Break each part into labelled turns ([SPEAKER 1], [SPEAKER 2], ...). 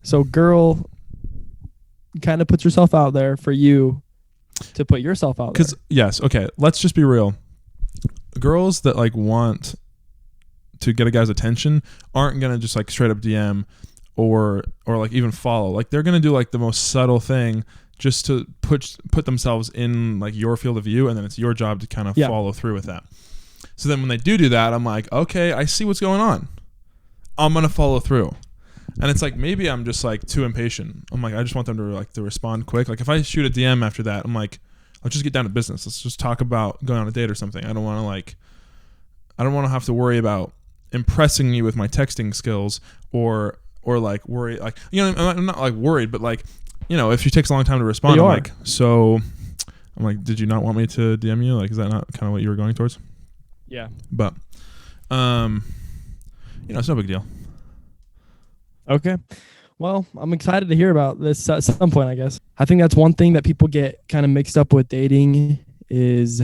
[SPEAKER 1] So girl kind of puts herself out there for you to put yourself out there.
[SPEAKER 2] Because yes, okay, let's just be real. Girls that like want to get a guy's attention aren't gonna just like straight up DM or like even follow. Like they're gonna do like the most subtle thing just to put themselves in like your field of view, and then it's your job to kind of follow through with that. So then when they do that, I'm like, okay, I see what's going on. I'm gonna follow through. And it's like maybe I'm just like too impatient. I'm like, I just want them to respond quick. Like if I shoot a DM after that, I'm like, let's just get down to business. Let's just talk about going on a date or something. I don't want to have to worry about impressing you with my texting skills or like worry, like, you know, I'm not like worried, but like, you know, if she takes a long time to respond, I'm like, did you not want me to DM you? Like, is that not kind of what you were going towards?
[SPEAKER 1] Yeah.
[SPEAKER 2] But, you know, it's no big deal.
[SPEAKER 1] Okay. Well, I'm excited to hear about this at some point, I guess. I think that's one thing that people get kind of mixed up with dating is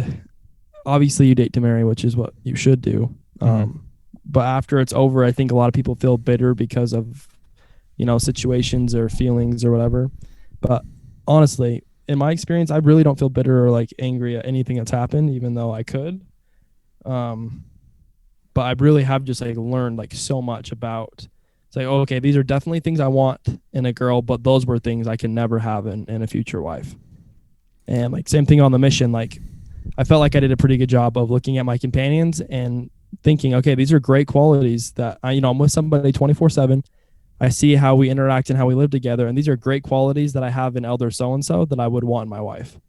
[SPEAKER 1] obviously you date to marry, which is what you should do. But after it's over, I think a lot of people feel bitter because of, you know, situations or feelings or whatever. But honestly, in my experience, I really don't feel bitter or like angry at anything that's happened, even though I could. But I really have just like learned like so much about, it's like, oh, okay, these are definitely things I want in a girl, but those were things I can never have in a future wife. And like same thing on the mission, like I felt like I did a pretty good job of looking at my companions and thinking, okay, these are great qualities that I'm with somebody 24/7. I see how we interact and how we live together, and these are great qualities that I have in elder so-and-so that I would want in my wife.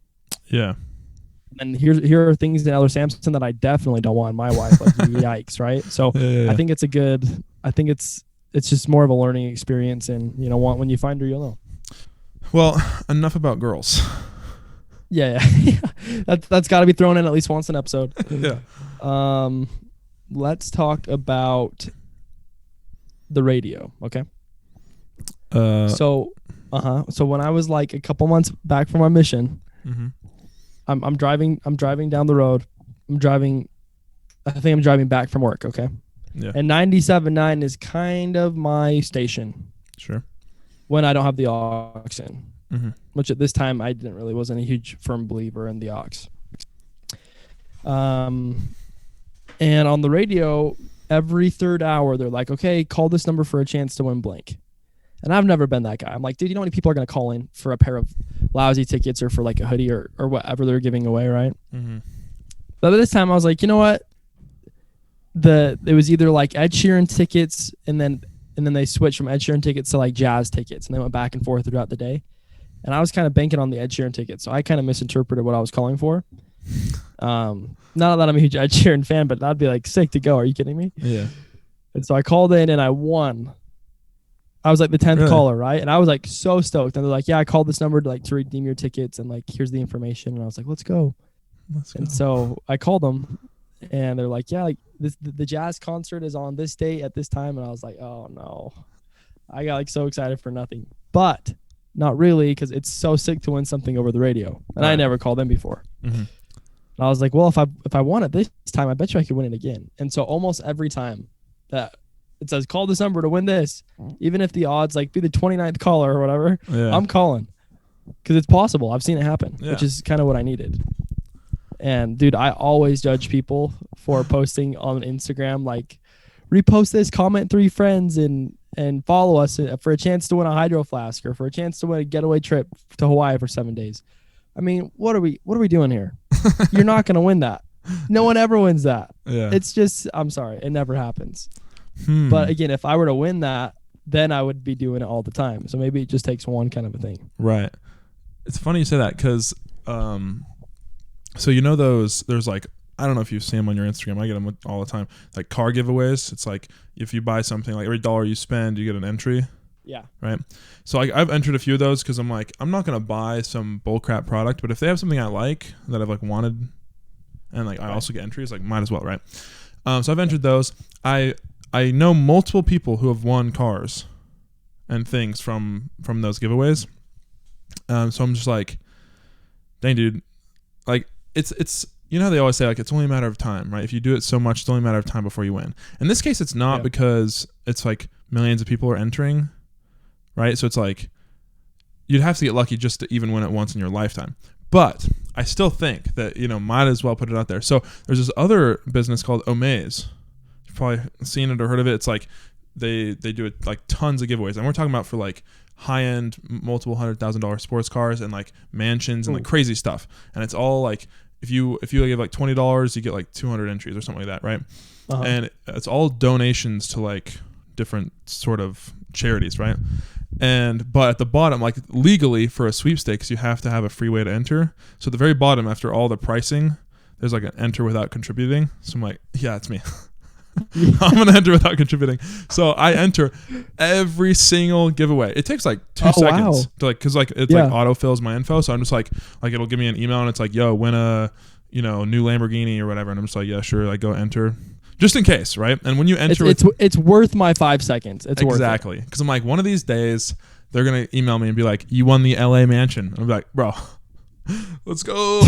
[SPEAKER 2] Yeah.
[SPEAKER 1] And here are things in elder Samson that I definitely don't want in my wife. Like yikes, right? So yeah. I think it's just more of a learning experience, and you know, when you find her, you'll know.
[SPEAKER 2] Well, enough about girls.
[SPEAKER 1] Yeah. That's got to be thrown in at least once an episode.
[SPEAKER 2] Yeah.
[SPEAKER 1] Let's talk about the radio. Okay. So when I was like a couple months back from our mission, I'm driving down the road. I think I'm driving back from work. Okay.
[SPEAKER 2] Yeah.
[SPEAKER 1] And 97.9 is kind of my station.
[SPEAKER 2] Sure. When
[SPEAKER 1] I don't have the aux in, which at this time I wasn't a huge firm believer in the aux. And on the radio, every third hour, they're like, okay, call this number for a chance to win blank. And I've never been that guy. I'm like, dude, you know how many people are going to call in for a pair of lousy tickets or for like a hoodie or whatever they're giving away, right? But this time I was like, you know what? It was either like Ed Sheeran tickets and then they switched from Ed Sheeran tickets to like jazz tickets, and they went back and forth throughout the day. And I was kind of banking on the Ed Sheeran tickets, so I kind of misinterpreted what I was calling for. Not that I'm a huge Ed Sheeran fan, but that'd be like sick to go. Are you kidding me?
[SPEAKER 2] Yeah.
[SPEAKER 1] And so I called in and I won. I was like the 10th caller, right? And I was like so stoked. And they're like, yeah, I called this number to redeem your tickets, and like here's the information. And I was like, let's go. And so I called them, and they're like, yeah, like the jazz concert is on this date at this time. And I was like, oh no. I got like so excited for nothing. But not really, because it's so sick to win something over the radio. And I never called them before. And I was like, well, if I won it this time, I bet you I could win it again. And so almost every time that it says call this number to win this, even if the odds like be the 29th caller or whatever, I'm calling, because it's possible. I've seen it happen, which is kind of what I needed. And dude, I always judge people for posting on Instagram, like repost this, comment 3 friends, and follow us for a chance to win a hydro flask or for a chance to win a getaway trip to Hawaii for 7 days. I mean, what are we doing here? You're not going to win that. No one ever wins that. Yeah. It's just, I'm sorry, it never happens. But again, if I were to win that, then I would be doing it all the time. So maybe it just takes one kind of a thing.
[SPEAKER 2] Right. It's funny you say that, because so you know there's like, I don't know if you see them on your Instagram. I get them all the time. Like car giveaways. It's like if you buy something, like every $1 you spend, you get an entry.
[SPEAKER 1] Yeah.
[SPEAKER 2] Right. So I've entered a few of those because I'm like, I'm not going to buy some bullcrap product, but if they have something I like that I've like wanted, and like I also get entries, like might as well, right? So I've entered those. I know multiple people who have won cars and things from those giveaways. So I'm just like, dang, dude, like it's you know how they always say like it's only a matter of time, right? If you do it so much, it's only a matter of time before you win. In this case, it's not, because it's like millions of people are entering, right? So it's like you'd have to get lucky just to even win it once in your lifetime. But I still think that, might as well put it out there. So there's this other business called Omaze. You've probably seen it or heard of it. It's like they do it like tons of giveaways. And we're talking about for like high-end, multiple $100,000 sports cars and like mansions and like crazy stuff. And it's all like if you give like $20, you get like 200 entries or something like that, right? Uh-huh. And it's all donations to like different sort of charities, right? But at the bottom, like legally for a sweepstakes, you have to have a free way to enter. So at the very bottom, after all the pricing, there's like an enter without contributing. So I'm like, yeah, it's me. I'm going to enter without contributing. So I enter every single giveaway. It takes like 2 seconds to like, cause like it's like autofills my info. So I'm just like it'll give me an email and it's like, yo, win a, new Lamborghini or whatever. And I'm just like, yeah, sure. Like go enter. Just in case, right? And when you enter,
[SPEAKER 1] it's worth my 5 seconds. It's
[SPEAKER 2] exactly because I'm like, one of these days they're gonna email me and be like, "You won the LA mansion." And I'm like, "Bro, let's go."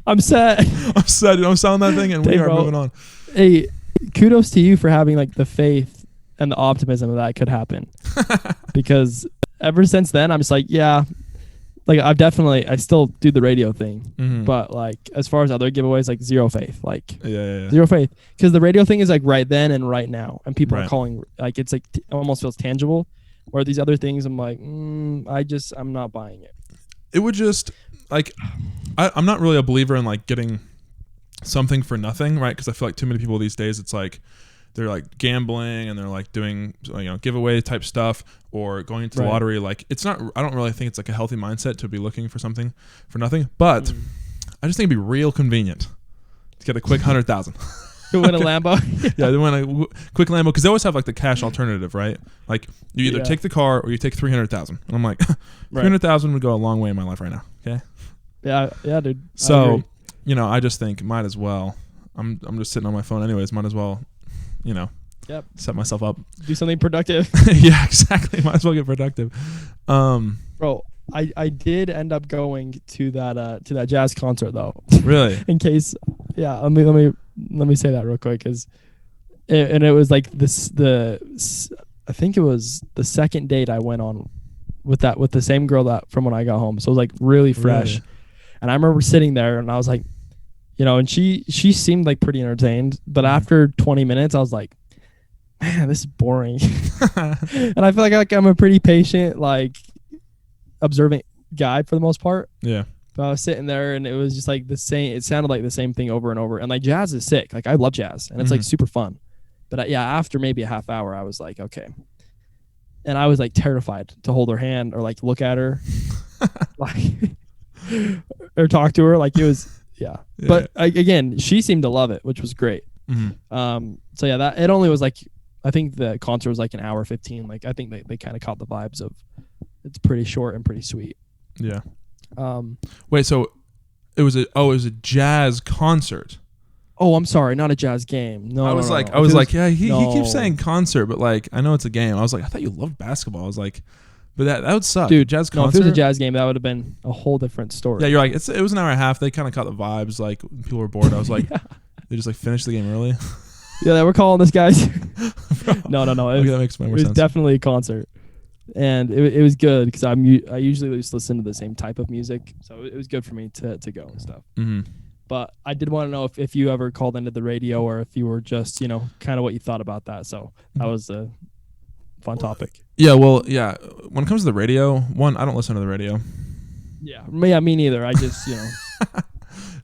[SPEAKER 1] I'm set.
[SPEAKER 2] I'm set. I'm selling that thing, and we are moving on.
[SPEAKER 1] Hey, kudos to you for having like the faith and the optimism that could happen. Because ever since then, I'm just like, yeah. Like I still do the radio thing, but like as far as other giveaways, like zero faith, like zero faith, because the radio thing is like right then and right now, and people are calling, like it's like almost feels tangible. Where these other things, I'm like, I'm not buying it.
[SPEAKER 2] It would just like, I'm not really a believer in like getting something for nothing, right? Because I feel like too many people these days, it's like they're like gambling and they're like doing giveaway type stuff or going into the lottery. Like it's not, I don't really think it's like a healthy mindset to be looking for something for nothing, but I just think it'd be real convenient to get a quick 100,000.
[SPEAKER 1] To win a Lambo.
[SPEAKER 2] Yeah, they win a quick Lambo because they always have like the cash alternative, right? Like you either take the car or you take 300,000. And I'm like, 300,000 would go a long way in my life right now. Okay.
[SPEAKER 1] Yeah, dude.
[SPEAKER 2] So, I just think might as well. I'm just sitting on my phone anyways. Might as well. Set myself up.
[SPEAKER 1] Do something productive.
[SPEAKER 2] Yeah, exactly. Might as well get productive.
[SPEAKER 1] Bro, I did end up going to that jazz concert though.
[SPEAKER 2] Really?
[SPEAKER 1] In case, yeah. Let me say that real quick, it was like I think it was the second date I went on with the same girl that from when I got home. So it was like really fresh, and I remember sitting there and I was like. And she seemed like pretty entertained, but after 20 minutes, I was like, man, this is boring. And I feel like I'm a pretty patient, like observant guy for the most part.
[SPEAKER 2] Yeah.
[SPEAKER 1] But I was sitting there and it was just like the same. It sounded like the same thing over and over. And like jazz is sick. Like I love jazz and it's like super fun. But after maybe a half hour, I was like, okay. And I was like terrified to hold her hand or like look at her, like or talk to her. Like it was. Yeah. But again, she seemed to love it, which was great. So yeah, that it only was like, I think the concert was like an hour 15. Like I think they kind of caught the vibes of it's pretty short and pretty sweet.
[SPEAKER 2] Yeah. Wait, so it was a jazz concert.
[SPEAKER 1] Oh, I'm sorry, not a jazz game. No,
[SPEAKER 2] I was like, yeah, he keeps saying concert, but like I know it's a game. I was like, I thought you loved basketball. I was like, but that would suck.
[SPEAKER 1] Dude,
[SPEAKER 2] jazz concert.
[SPEAKER 1] No, if it was a jazz game, that would have been a whole different story.
[SPEAKER 2] Yeah, you're like, it was an hour and a half. They kind of caught the vibes. Like, people were bored. I was like, they just like finished the game early.
[SPEAKER 1] Yeah, they were calling this guys. No.
[SPEAKER 2] Okay, that makes more sense.
[SPEAKER 1] It was definitely a concert. And it was good because I usually just listen to the same type of music. So it was good for me to go and stuff. But I did want to know if you ever called into the radio or if you were just, kind of what you thought about that. So that was a fun topic.
[SPEAKER 2] Yeah, well, yeah. When it comes to the radio, I don't listen to the radio.
[SPEAKER 1] Yeah, me neither. I just,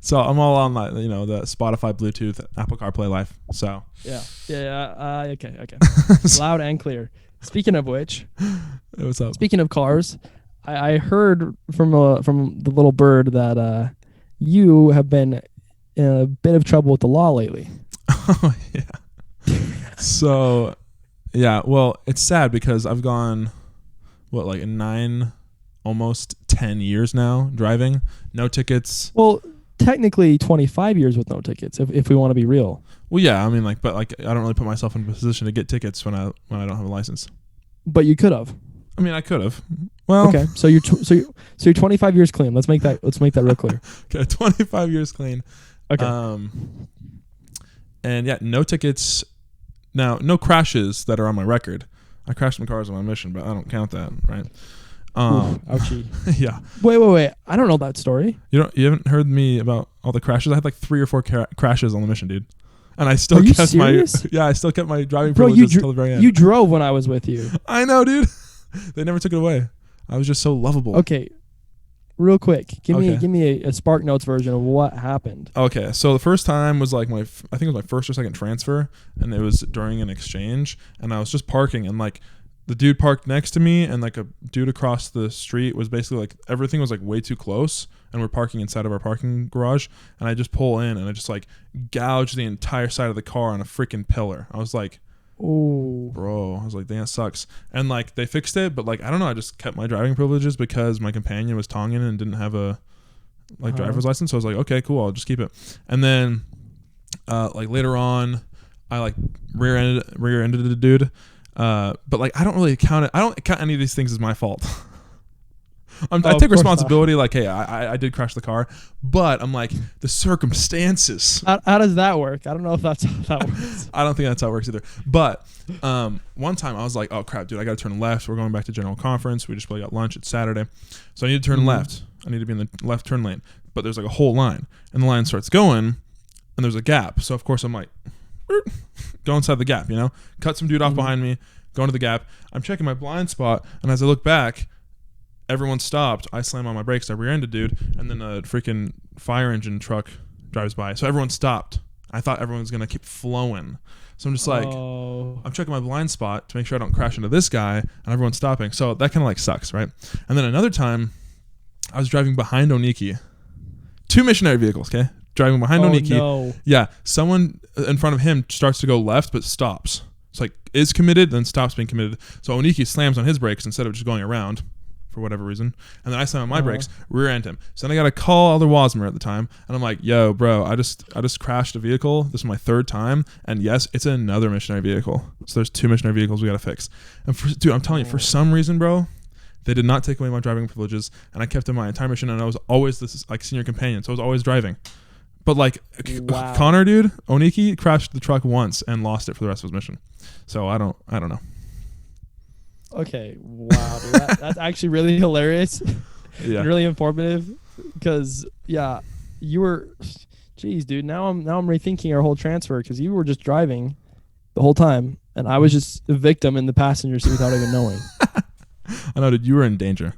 [SPEAKER 2] So I'm all on the Spotify, Bluetooth, Apple CarPlay Live. So
[SPEAKER 1] yeah. Okay. Loud and clear. Speaking of which,
[SPEAKER 2] hey, what's up?
[SPEAKER 1] Speaking of cars, I heard from the little bird that you have been in a bit of trouble with the law lately.
[SPEAKER 2] Oh yeah. So. Yeah, well, it's sad because I've gone, 9, almost 10 years now driving, no tickets.
[SPEAKER 1] Well, technically 25 years with no tickets, if we want to be real.
[SPEAKER 2] Well, yeah, I mean, but I don't really put myself in a position to get tickets when I don't have a license.
[SPEAKER 1] But you could have.
[SPEAKER 2] I mean, I could have. Well,
[SPEAKER 1] okay, so you're 25 years clean. Let's make that real clear.
[SPEAKER 2] Okay, 25 years clean.
[SPEAKER 1] Okay.
[SPEAKER 2] And yeah, no tickets. Now, no crashes that are on my record. I crashed some cars on my mission, but I don't count that, right?
[SPEAKER 1] Ouchie.
[SPEAKER 2] Yeah.
[SPEAKER 1] Wait. I don't know that story.
[SPEAKER 2] You haven't heard me about all the crashes? I had like 3 or 4 crashes on the mission, dude. And I still
[SPEAKER 1] Are you
[SPEAKER 2] kept
[SPEAKER 1] serious?
[SPEAKER 2] I still kept my driving
[SPEAKER 1] Bro,
[SPEAKER 2] privileges until the very end.
[SPEAKER 1] you drove when I was with you.
[SPEAKER 2] I know, dude. They never took it away. I was just so lovable.
[SPEAKER 1] Okay. Real quick, give me a Spark Notes version of what happened.
[SPEAKER 2] Okay, so the first time was like I think it was my first or second transfer, and it was during an exchange, and I was just parking, and like the dude parked next to me, and like a dude across the street was basically like everything was like way too close, and we're parking inside of our parking garage, and I just pull in, and I just like gouge the entire side of the car on a freaking pillar. I was like,
[SPEAKER 1] oh,
[SPEAKER 2] bro, I was like, damn, that sucks. And like they fixed it, but like I don't know, I just kept my driving privileges because my companion was Tongan and didn't have a driver's license. So I was like, okay, cool, I'll just keep it. And then like later on, I like rear-ended the dude. But like I don't really count it. I don't count any of these things as my fault. I take responsibility. Like, hey, I did crash the car, but I'm like the circumstances.
[SPEAKER 1] How does that work? I don't know if that's how that works.
[SPEAKER 2] I don't think that's how it works either. But one time I was like, oh crap, dude, I got to turn left. We're going back to general conference. We just probably got lunch. It's Saturday, so I need to turn left. I need to be in the left turn lane. But there's like a whole line, and the line starts going, and there's a gap. So of course I'm like, go inside the gap. Cut some dude off behind me. Go into the gap. I'm checking my blind spot, and as I look back, everyone stopped. I slam on my brakes. I rear-ended dude, and then a freaking fire engine truck drives by. So everyone stopped. I thought everyone was gonna keep flowing. So I'm just like, I'm checking my blind spot to make sure I don't crash into this guy, and everyone's stopping. So that kind of like sucks, right? And then another time, I was driving behind Oniki. 2 missionary vehicles, okay? Driving behind Oniki.
[SPEAKER 1] No.
[SPEAKER 2] Yeah, someone in front of him starts to go left, but stops. It's like is committed, then stops being committed. So Oniki slams on his brakes instead of just going around for whatever reason. And then I slam on my brakes, rear end him. So then I got to call Elder Wasmer at the time, and I'm like, yo, bro, I just crashed a vehicle. This is my 3rd time, and yes, it's another missionary vehicle. So there's 2 missionary vehicles we got to fix. And dude, I'm telling you, for some reason, bro, they did not take away my driving privileges, and I kept in my entire mission, and I was always this like senior companion, so I was always driving. But like Connor, dude, Oniki crashed the truck once and lost it for the rest of his mission. So I don't know.
[SPEAKER 1] Okay, wow, dude, that's actually really hilarious.
[SPEAKER 2] Yeah,
[SPEAKER 1] and really informative. Because you were, geez, dude. Now I'm rethinking our whole transfer because you were just driving the whole time, and I was just a victim in the passenger seat without even knowing.
[SPEAKER 2] I know, dude. You were in danger.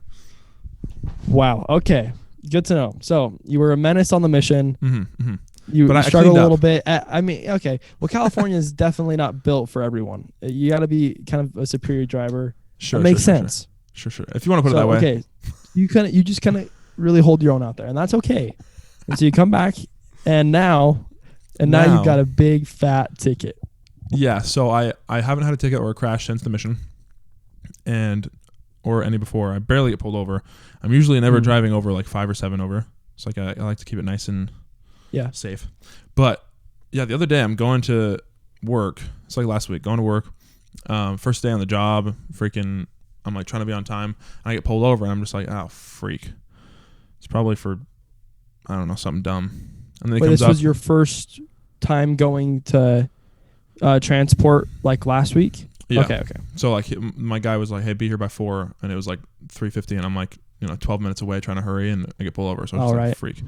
[SPEAKER 1] Wow. Okay. Good to know. So you were a menace on the mission. You
[SPEAKER 2] but
[SPEAKER 1] struggled a little bit. I mean, okay. Well, California is definitely not built for everyone. You got to be kind of a superior driver.
[SPEAKER 2] Sure,
[SPEAKER 1] that makes sense.
[SPEAKER 2] Sure. If you want to put it that way.
[SPEAKER 1] Okay. You just kind of really hold your own out there, and that's okay. And so you come back, and now you've got a big fat ticket. Yeah.
[SPEAKER 2] So I haven't had a ticket or a crash since the mission, or any before. I barely get pulled over. I'm usually never driving over like 5 or 7 over. It's like I like to keep it nice and safe. But yeah, the other day I'm going to work. It's like last week, going to work. First day on the job, I'm like trying to be on time. And I get pulled over, and I'm just like, oh, freak. It's probably for, I don't know, something dumb. And then
[SPEAKER 1] this was your first time going to transport like last week?
[SPEAKER 2] Yeah.
[SPEAKER 1] Okay.
[SPEAKER 2] So like my guy was like, hey, be here by 4, and it was like 3:50, and I'm like, 12 minutes away trying to hurry, and I get pulled over. So I'm just like, freak.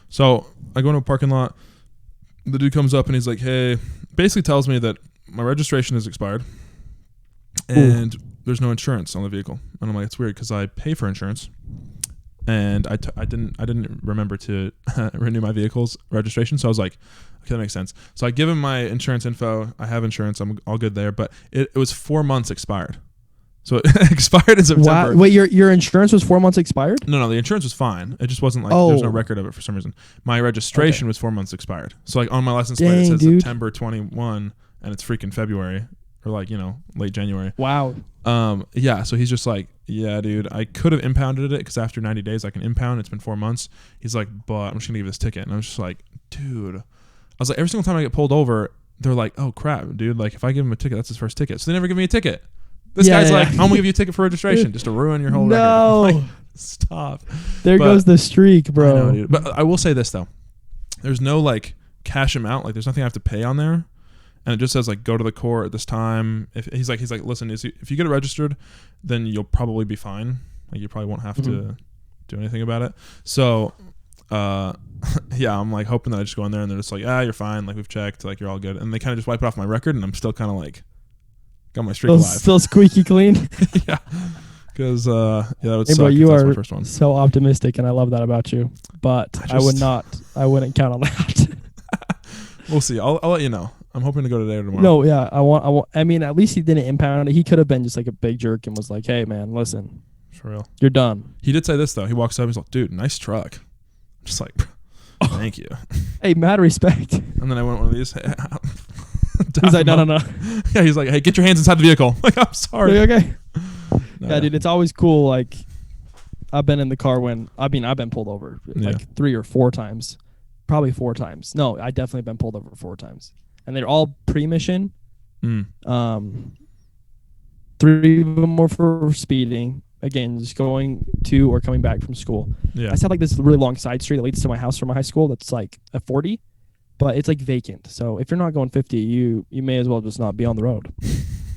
[SPEAKER 2] So I go into a parking lot. The dude comes up, and he's like, hey, basically tells me that my registration is expired, and there's no insurance on the vehicle. And I'm like, it's weird because I pay for insurance, and I didn't remember to renew my vehicle's registration. So I was like, okay, that makes sense. So I give him my insurance info. I have insurance. I'm all good there. But it was 4 months expired. So it expired in September.
[SPEAKER 1] Wow. Wait, your insurance was 4 months expired?
[SPEAKER 2] No, the insurance was fine. It just wasn't like there's no record of it for some reason. My registration was 4 months expired. So like on my license plate it says September 21, and it's freaking February, or like late January.
[SPEAKER 1] Wow.
[SPEAKER 2] Yeah. So he's just like, yeah, dude, I could have impounded it because after 90 days I can impound. It's been 4 months. He's like, but I'm just gonna give this ticket, and I was just like, dude. I was like, every single time I get pulled over, they're like, oh crap, dude. Like if I give him a ticket, that's his first ticket. So they never give me a ticket. This guy's like, I'm gonna give you a ticket for registration just to ruin your whole record. Like, stop.
[SPEAKER 1] There goes the streak, bro.
[SPEAKER 2] I know, dude. But I will say this though, there's no like cash amount. Like there's nothing I have to pay on there. and it just says like go to the court at this time. If he's like listen, if you get it registered, then you'll probably be fine. Like you probably won't have to do anything about it. So yeah, I'm like hoping that I just go in there and they're just like, you're fine, like we've checked, like you're all good, and they kind of just wipe it off my record, and I'm still kind of like got my streak alive.
[SPEAKER 1] Still squeaky clean.
[SPEAKER 2] Yeah, because that would
[SPEAKER 1] hey,
[SPEAKER 2] suck
[SPEAKER 1] bro,
[SPEAKER 2] if
[SPEAKER 1] you
[SPEAKER 2] that's
[SPEAKER 1] are
[SPEAKER 2] my first one.
[SPEAKER 1] so optimistic, and I love that about you. But I wouldn't count on that.
[SPEAKER 2] We'll see. I'll let you know. I'm hoping to go today or tomorrow.
[SPEAKER 1] No, yeah, I mean, at least he didn't impound it. He could have been just like a big jerk and was like, "Hey, man, listen,
[SPEAKER 2] for real,
[SPEAKER 1] you're done."
[SPEAKER 2] He did say this though. He walks up, he's like, "Dude, nice truck." I'm just like, thank you.
[SPEAKER 1] Hey, mad respect.
[SPEAKER 2] And then I went one of these.
[SPEAKER 1] He's like, no.
[SPEAKER 2] Yeah, he's like, hey, get your hands inside the vehicle. Like, I'm sorry.
[SPEAKER 1] Okay.
[SPEAKER 2] No.
[SPEAKER 1] Yeah, dude, it's always cool. Like, I've been in the car I've been pulled over like 3 or 4 times. Probably 4 times. No, I definitely been pulled over 4 times. And they're all pre-mission. 3 of them were for speeding. Again, just going to or coming back from school. Yeah. I just have like this really long side street that leads to my house from my high school that's like a 40, but it's like vacant. So if you're not going 50, you may as well just not be on the road.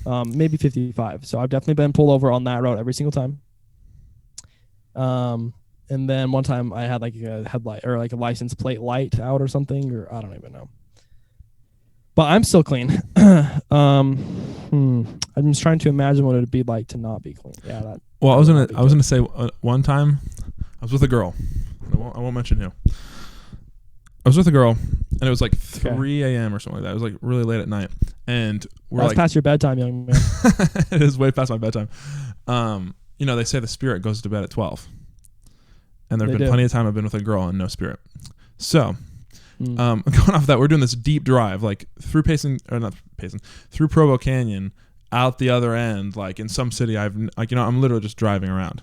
[SPEAKER 1] Maybe 55. So I've definitely been pulled over on that road every single time. And then one time I had like a headlight or like a license plate light out or something, or I don't even know. But I'm still clean. I'm just trying to imagine what it would be like to not be clean. Yeah.
[SPEAKER 2] Well, I was gonna say one time I was with a girl. I won't mention who. I was with a girl, and it was like 3 a.m. or something like that. It was like really late at night, and
[SPEAKER 1] that's past your bedtime, young man.
[SPEAKER 2] It is way past my bedtime. They say the spirit goes to bed at 12, and there've been plenty of time I've been with a girl and no spirit. So. Going off that, we're doing this deep drive, like through through Provo Canyon, out the other end, like in some city. I'm literally just driving around,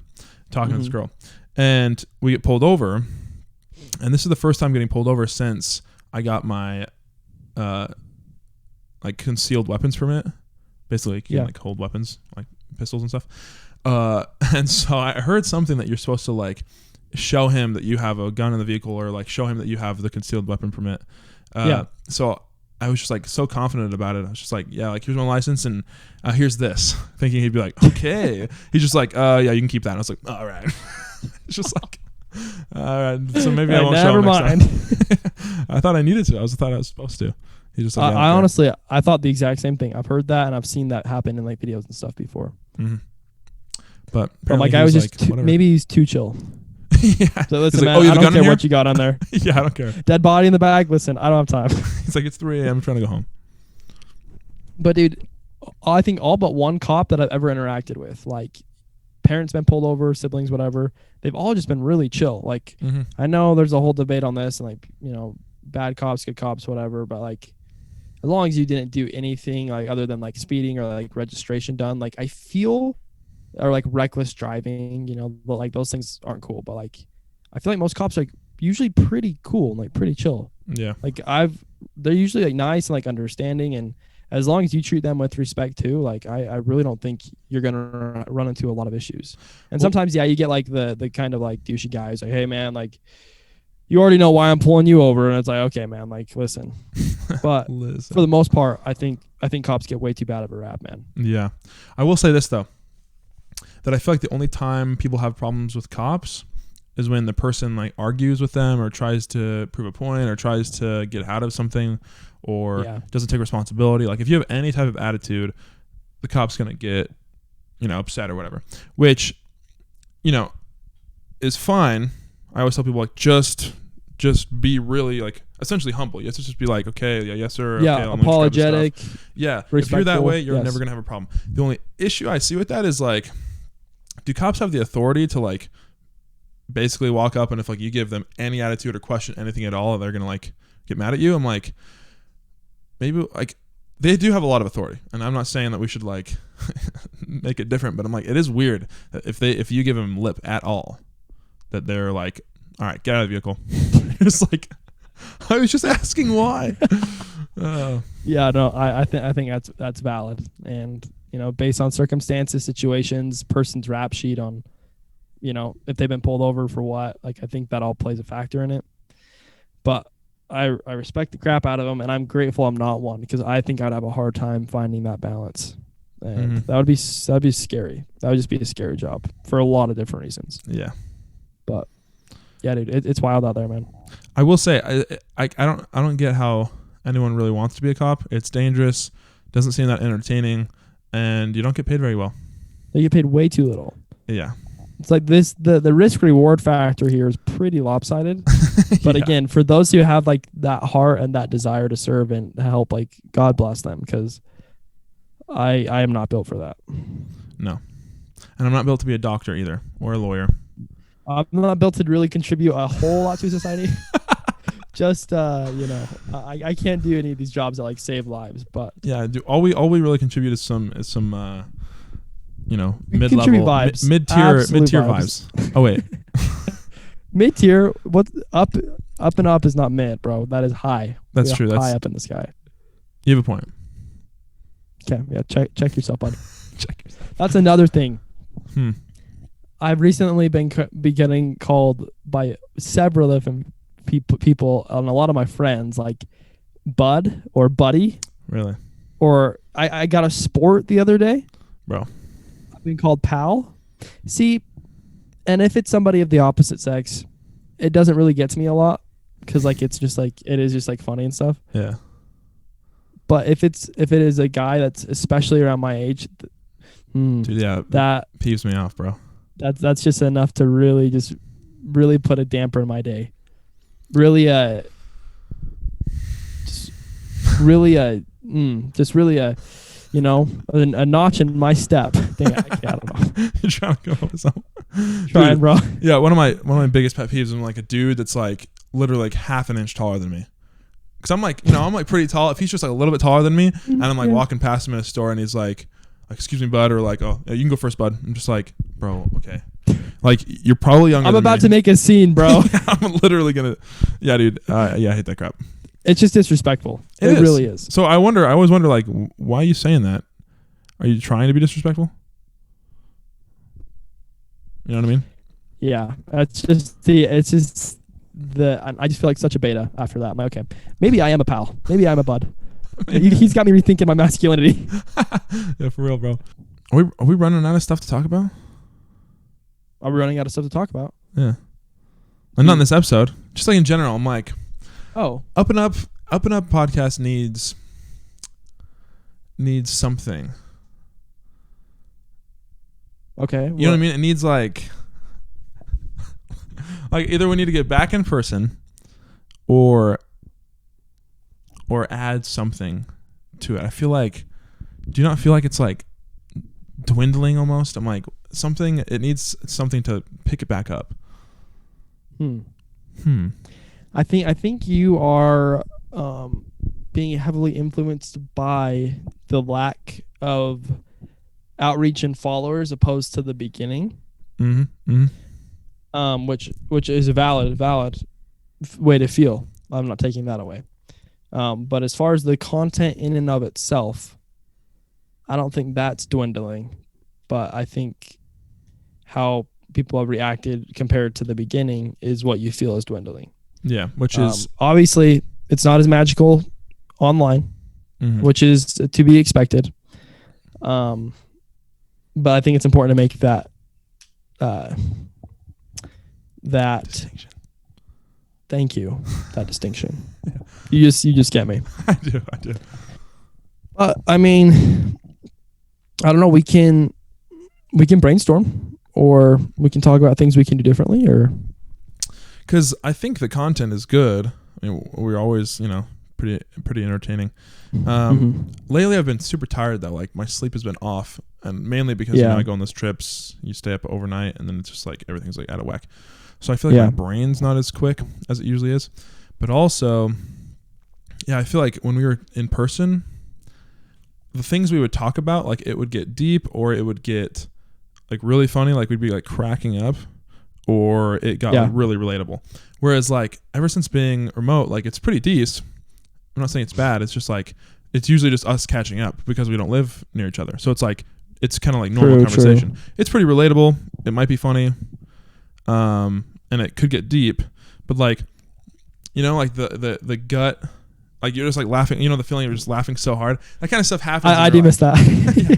[SPEAKER 2] talking to this girl, and we get pulled over, and this is the first time getting pulled over since I got my, like concealed weapons permit. Basically, you can like hold weapons, like pistols and stuff. And so I heard something that you're supposed to like. Show him that you have a gun in the vehicle, or like show him that you have the concealed weapon permit. So I was just like so confident about it. I was just like, yeah, like here's my license and here's this, thinking he'd be like, okay. He's just like, yeah, you can keep that. And I was like, all right. It's just like, all right. So maybe I won't show him next time. I thought I needed to. I thought I was supposed to. He just like,
[SPEAKER 1] I honestly, I thought the exact same thing. I've heard that and I've seen that happen in like videos and stuff before.
[SPEAKER 2] Mm-hmm. But
[SPEAKER 1] my guy was just maybe he's too chill.
[SPEAKER 2] Yeah.
[SPEAKER 1] So listen, man, I don't care what you got on there.
[SPEAKER 2] Yeah, I don't care.
[SPEAKER 1] Dead body in the bag. Listen, I don't have time.
[SPEAKER 2] He's like, it's 3 a.m. I'm trying to go home.
[SPEAKER 1] But dude, I think all but one cop that I've ever interacted with, like parents been pulled over, siblings, whatever, they've all just been really chill. Like I know there's a whole debate on this and like, bad cops, good cops, whatever. But like, as long as you didn't do anything like other than like speeding or like registration done, like I feel. Or like reckless driving, but like those things aren't cool. But like, I feel like most cops are like usually pretty cool and like pretty chill.
[SPEAKER 2] Yeah.
[SPEAKER 1] Like they're usually like nice and like understanding, and as long as you treat them with respect too, like I really don't think you're gonna run into a lot of issues. And sometimes you get like the kind of like douchey guys like, hey man, like you already know why I'm pulling you over, and it's like, okay man, like listen. But for the most part, I think cops get way too bad of a rap, man.
[SPEAKER 2] Yeah. I will say this though. That I feel like the only time people have problems with cops is when the person like argues with them or tries to prove a point or tries to get out of something or doesn't take responsibility. Like if you have any type of attitude, the cop's going to get, upset or whatever, which, is fine. I always tell people like, just be really like essentially humble. You have to just be like, okay, yeah, yes sir.
[SPEAKER 1] Yeah,
[SPEAKER 2] okay,
[SPEAKER 1] apologetic.
[SPEAKER 2] Yeah. If you're that way, you're never going to have a problem. The only issue I see with that is like, do cops have the authority to like basically walk up and if like you give them any attitude or question anything at all, they're gonna like get mad at you? I'm like, maybe like they do have a lot of authority, and I'm not saying that we should like make it different, but I'm like, it is weird that if you give them lip at all, that they're like, all right, get out of the vehicle. It's like, I was just asking why.
[SPEAKER 1] Yeah, no, I think that's valid, and based on circumstances, situations, person's rap sheet on, if they've been pulled over for what, like I think that all plays a factor in it. But I respect the crap out of them, and I'm grateful I'm not one, because I think I'd have a hard time finding that balance, and that'd be scary. That would just be a scary job for a lot of different reasons.
[SPEAKER 2] Yeah.
[SPEAKER 1] But yeah, dude, it's wild out there, man.
[SPEAKER 2] I will say I don't get how anyone really wants to be a cop. It's dangerous, doesn't seem that entertaining, and you don't get paid very well.
[SPEAKER 1] They get paid way too little.
[SPEAKER 2] Yeah.
[SPEAKER 1] It's like this, the risk reward factor here is pretty lopsided. But
[SPEAKER 2] Yeah.
[SPEAKER 1] again, for those who have like that heart and that desire to serve and help, like, God bless them, because I am not built for that.
[SPEAKER 2] No. And I'm not built to be a doctor either, or a lawyer.
[SPEAKER 1] I'm not built to really contribute a whole lot to society. Just I can't do any of these jobs that like save lives. But
[SPEAKER 2] Yeah, all we really contribute is some mid-level,
[SPEAKER 1] vibes.
[SPEAKER 2] mid-tier
[SPEAKER 1] vibes.
[SPEAKER 2] Oh wait.
[SPEAKER 1] Mid-tier, what up and up is not mid, bro. That is high.
[SPEAKER 2] That's true.
[SPEAKER 1] High up in the sky.
[SPEAKER 2] You have a point.
[SPEAKER 1] Okay, yeah, check yourself, bud.
[SPEAKER 2] Check yourself.
[SPEAKER 1] That's another thing.
[SPEAKER 2] I've
[SPEAKER 1] recently been getting called by several different people, and a lot of my friends, like bud or buddy.
[SPEAKER 2] Really?
[SPEAKER 1] Or I got a sport the other day.
[SPEAKER 2] Bro.
[SPEAKER 1] I've been called pal. See, and if it's somebody of the opposite sex, it doesn't really get to me a lot, because like it is just like funny and stuff.
[SPEAKER 2] Yeah.
[SPEAKER 1] But if it is a guy that's especially around my age,
[SPEAKER 2] dude, yeah, that peeves me off, bro.
[SPEAKER 1] That's just enough to really put a damper in my day. Really a notch in my step. Dang, I don't know.
[SPEAKER 2] You're trying to go with something.
[SPEAKER 1] Trying, bro.
[SPEAKER 2] Yeah, one of my biggest pet peeves is when like a dude that's like literally like half an inch taller than me. Cause I'm like, I'm like pretty tall. If he's just like a little bit taller than me, and I'm like walking past him in a store, and he's like, "Excuse me, bud," or like, "Oh, yeah, you can go first, bud." I'm just like, bro, okay. Like, you're probably younger.
[SPEAKER 1] I'm
[SPEAKER 2] than
[SPEAKER 1] about
[SPEAKER 2] me.
[SPEAKER 1] to make a scene, bro.
[SPEAKER 2] Yeah, I'm literally gonna. Yeah, dude. I hate that crap.
[SPEAKER 1] It's just disrespectful. It really is.
[SPEAKER 2] So I always wonder, like, why are you saying that? Are you trying to be disrespectful? You know what I mean?
[SPEAKER 1] Yeah, I just feel like such a beta after that. I'm like, okay, maybe I am a pal. Maybe I'm a bud. He's got me rethinking my masculinity.
[SPEAKER 2] Yeah, for real, bro. Are we running out of stuff to talk about?
[SPEAKER 1] Are we running out of stuff to talk about?
[SPEAKER 2] Yeah. And not in this episode. Just like in general, I'm like, Up and Up podcast needs something.
[SPEAKER 1] Okay.
[SPEAKER 2] You know what I mean? It needs like either we need to get back in person or add something to it. I feel like, do you not feel like it's like dwindling almost? I'm like, it needs something to pick it back up.
[SPEAKER 1] I think you are being heavily influenced by the lack of outreach and followers opposed to the beginning. Which is a valid way to feel. I'm not taking that away. But as far as the content in and of itself, I don't think that's dwindling. But I think how people have reacted compared to the beginning is what you feel is dwindling. Yeah, which is obviously it's not as magical online, which is to be expected. But I think it's important to make that distinction. Thank you. That distinction. Yeah. You just get me. I do. I mean, I don't know. We can brainstorm, or we can talk about things we can do differently, or
[SPEAKER 2] because I think the content is good. I mean, we're always pretty entertaining. Lately, I've been super tired though. Like my sleep has been off, and mainly because I go on those trips. You stay up overnight, and then it's just like everything's like out of whack. So I feel like my brain's not as quick as it usually is. But also, I feel like when we were in person, the things we would talk about, like it would get deep, or it would get like really funny, like we'd be like cracking up, or it got like really relatable. Whereas like ever since being remote, like it's pretty decent. I'm not saying it's bad. It's just like it's usually just us catching up because we don't live near each other. So it's like it's kind of like normal conversation. It's pretty relatable. It might be funny, and it could get deep. But like you know, like the gut, like you're just like laughing, you know, the feeling you're just laughing so hard. That kind of stuff happens.
[SPEAKER 1] I do miss that.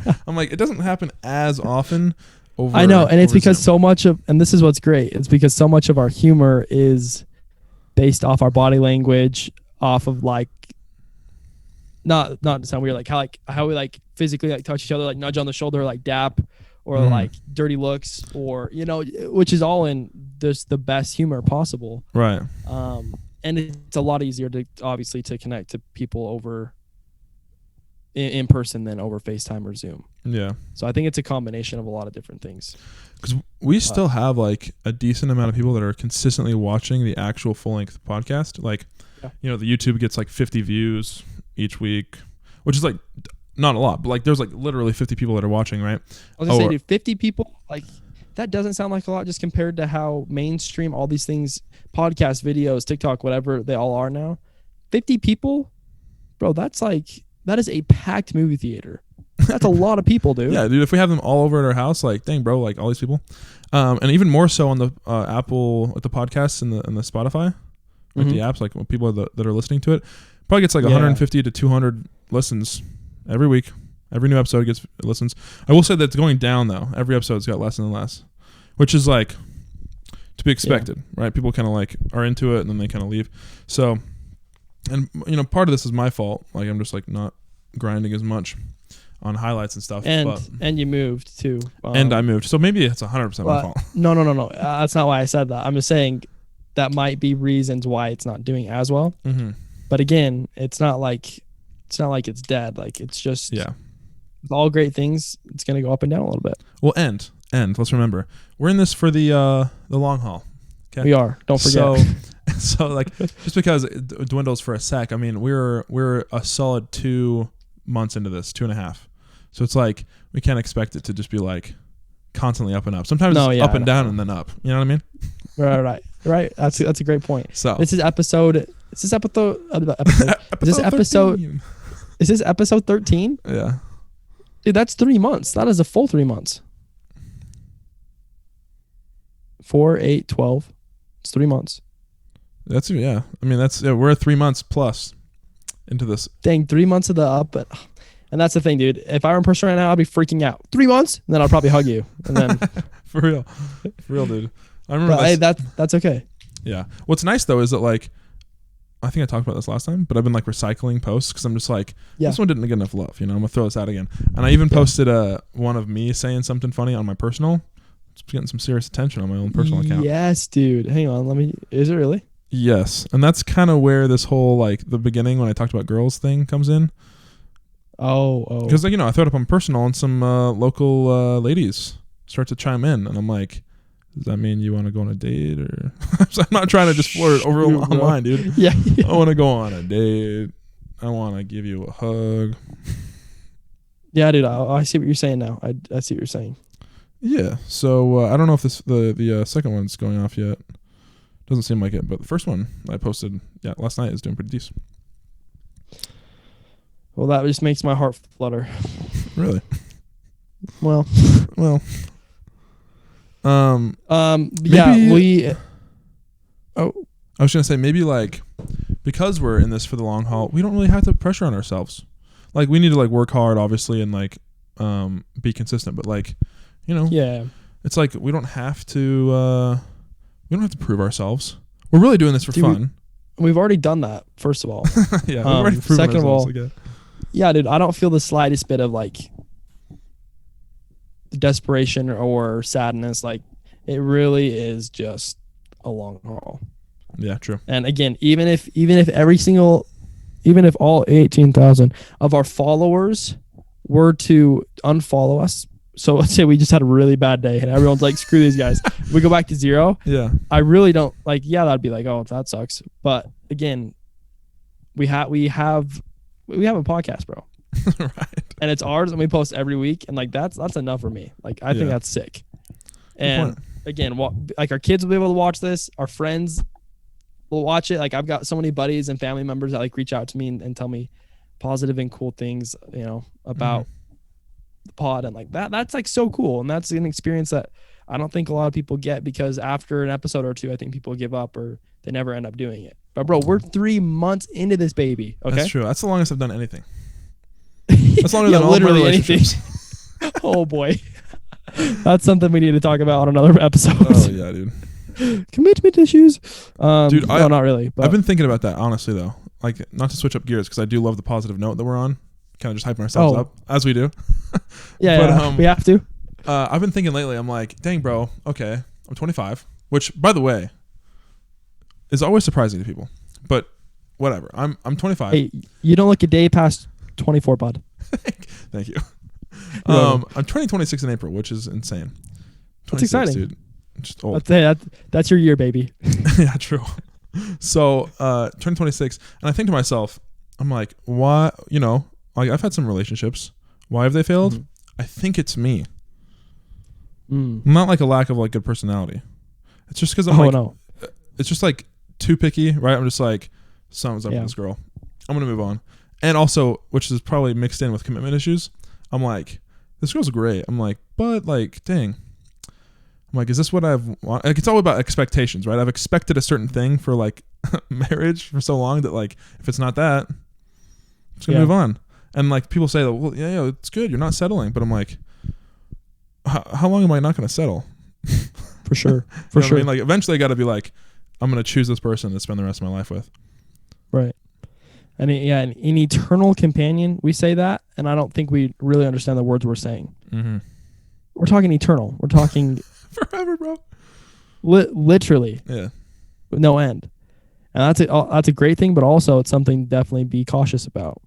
[SPEAKER 2] Yeah. I'm like, it doesn't happen as often over.
[SPEAKER 1] I know, and it's because
[SPEAKER 2] Zoom.
[SPEAKER 1] so much of, and this is what's great. It's because so much of our humor is based off our body language, off of like, not to sound weird, like how we like physically like touch each other, like nudge on the shoulder, like dap, or like dirty looks, or you know, which is all in this the best humor possible.
[SPEAKER 2] Right.
[SPEAKER 1] And it's a lot easier to obviously to connect to people over in person than over FaceTime or Zoom.
[SPEAKER 2] Yeah.
[SPEAKER 1] So I think it's a combination of a lot of different things.
[SPEAKER 2] Because we still have like a decent amount of people that are consistently watching the actual full length podcast. Like, you know, the YouTube gets like 50 views each week, which is like not a lot, but like there's like literally 50 people that are watching, right?
[SPEAKER 1] I was gonna say, dude, 50 people, like that doesn't sound like a lot just compared to how mainstream all these things, podcasts, videos, TikTok, whatever they all are now. 50 people, bro, that is a packed movie theater. That's a lot of people, dude.
[SPEAKER 2] Yeah, dude, if we have them all over at our house, like, dang, bro, like all these people. And even more so on the Apple, with the podcasts and the Spotify, like the apps, like people that are listening to it, probably gets like 150 to 200 listens every week. Every new episode gets listens. I will say that it's going down, though. Every episode's got less and less, which is like to be expected, right? People kind of like are into it and then they kind of leave. So, and you know, part of this is my fault. Like I'm just like not grinding as much on highlights and stuff.
[SPEAKER 1] And you moved too.
[SPEAKER 2] And I moved. So maybe it's 100% my fault.
[SPEAKER 1] No. That's not why I said that. I'm just saying that might be reasons why it's not doing as well. Mm-hmm. But again, it's not like it's dead. Like it's just, with all great things, it's going to go up and down a little bit.
[SPEAKER 2] Well, and let's remember, we're in this for the long haul. Okay?
[SPEAKER 1] We are. Don't forget.
[SPEAKER 2] So like, just because it dwindles for a sec, I mean, we're a solid 2 months into this, 2.5. So it's like, we can't expect it to just be like constantly up and up. Sometimes it's up and down and then up. You know what I mean? Right. That's a great point. So Is this episode 13? Yeah.
[SPEAKER 1] Dude, that's 3 months. That is a full 3 months. 4, 8, 12. It's 3 months.
[SPEAKER 2] I mean, we're 3 months plus into this.
[SPEAKER 1] Dang, 3 months of the up. And that's the thing, dude. If I were in person right now, I'd be freaking out. 3 months? And then I'll probably hug you. And then
[SPEAKER 2] For real, dude. I remember
[SPEAKER 1] hey, that's okay.
[SPEAKER 2] Yeah. What's nice though is that like, I think I talked about this last time, but I've been like recycling posts because I'm just like, this one didn't get enough love. You know, I'm gonna throw this out again. And I even posted one of me saying something funny on my personal. It's getting some serious attention on my own personal account.
[SPEAKER 1] Yes, dude. Hang on. Is it really?
[SPEAKER 2] Yes. And that's kind of where this whole like the beginning when I talked about girls thing comes in.
[SPEAKER 1] Oh.
[SPEAKER 2] Because like, you know, I throw it up on personal and some local ladies start to chime in, and I'm like, does that mean you want to go on a date or? I'm not trying to just flirt over online, dude.
[SPEAKER 1] Yeah.
[SPEAKER 2] I want to go on a date. I want to give you a hug.
[SPEAKER 1] Yeah, dude. I see what you're saying now. I see what you're saying.
[SPEAKER 2] Yeah. So I don't know if the second one's going off yet. Doesn't seem like it, but the first one I posted last night is doing pretty decent.
[SPEAKER 1] Well, that just makes my heart flutter.
[SPEAKER 2] Really?
[SPEAKER 1] Well.
[SPEAKER 2] Maybe, I was gonna say maybe like because we're in this for the long haul, we don't really have to pressure on ourselves. Like we need to like work hard, obviously, and like be consistent. But like, you know, it's like we don't have to prove ourselves. We're really doing this for fun.
[SPEAKER 1] We've already done that. First of all,
[SPEAKER 2] we've already proven
[SPEAKER 1] second of all,
[SPEAKER 2] again.
[SPEAKER 1] Yeah, dude, I don't feel the slightest bit of like desperation or sadness. Like it really is just a long haul.
[SPEAKER 2] Yeah, true.
[SPEAKER 1] And again, even if all 18,000 of our followers were to unfollow us, so let's say we just had a really bad day and everyone's like, screw these guys, we go back to 0.
[SPEAKER 2] Yeah.
[SPEAKER 1] I really don't like, that'd be like, oh, that sucks. But again, we have a podcast, bro.
[SPEAKER 2] Right.
[SPEAKER 1] And it's ours and we post every week. And like, that's enough for me. Like, I think that's sick. And again, like our kids will be able to watch this. Our friends will watch it. Like I've got so many buddies and family members that like reach out to me and tell me positive and cool things, you know, about the pod and like that's like so cool. And that's an experience that I don't think a lot of people get, because after an episode or two, I think people give up or they never end up doing it. But bro, we're 3 months into this baby. Okay.
[SPEAKER 2] That's true. That's the longest I've done anything. That's longer than all
[SPEAKER 1] literally
[SPEAKER 2] my
[SPEAKER 1] anything.
[SPEAKER 2] relationships.
[SPEAKER 1] Oh boy. That's something we need to talk about on another episode.
[SPEAKER 2] Oh yeah, dude.
[SPEAKER 1] Commitment issues.
[SPEAKER 2] Dude,
[SPEAKER 1] no, not really. But
[SPEAKER 2] I've been thinking about that honestly though. Like, not to switch up gears because I do love the positive note that we're on. Kind of just hyping ourselves up as we do.
[SPEAKER 1] Yeah, we have to.
[SPEAKER 2] I've been thinking lately. I'm like, dang, bro. Okay, I'm 25, which, by the way, is always surprising to people. But whatever. I'm 25.
[SPEAKER 1] Hey, you don't look a day past 24, bud.
[SPEAKER 2] Thank you. I'm turning 26 in April, which is insane.
[SPEAKER 1] That's exciting,
[SPEAKER 2] dude. Just old.
[SPEAKER 1] That's your year, baby.
[SPEAKER 2] Yeah, true. So, turn 26, and I think to myself, I'm like, why? You know, like, I've had some relationships. Why have they failed?
[SPEAKER 1] Mm-hmm.
[SPEAKER 2] I think it's me. Not like a lack of like good personality. It's just because it's just like too picky, right? I'm just like, something's up with this girl. I'm gonna move on. And also, which is probably mixed in with commitment issues, I'm like, this girl's great. I'm like, but like, dang. I'm like, is this what I've want? Like, it's all about expectations, right? I've expected a certain thing for like marriage for so long that like, if it's not that, I'm just gonna move on. And like, people say that, well, yeah, it's good. You're not settling. But I'm like, how long am I not gonna settle?
[SPEAKER 1] For sure.
[SPEAKER 2] For sure. I mean, like, eventually I got to be like, I'm gonna choose this person to spend the rest of my life with.
[SPEAKER 1] Right. And an eternal companion. We say that, and I don't think we really understand the words we're saying.
[SPEAKER 2] Mm-hmm.
[SPEAKER 1] We're talking eternal. We're talking
[SPEAKER 2] forever, bro.
[SPEAKER 1] Literally.
[SPEAKER 2] Yeah.
[SPEAKER 1] With no end. And that's a great thing, but also it's something to definitely be cautious about.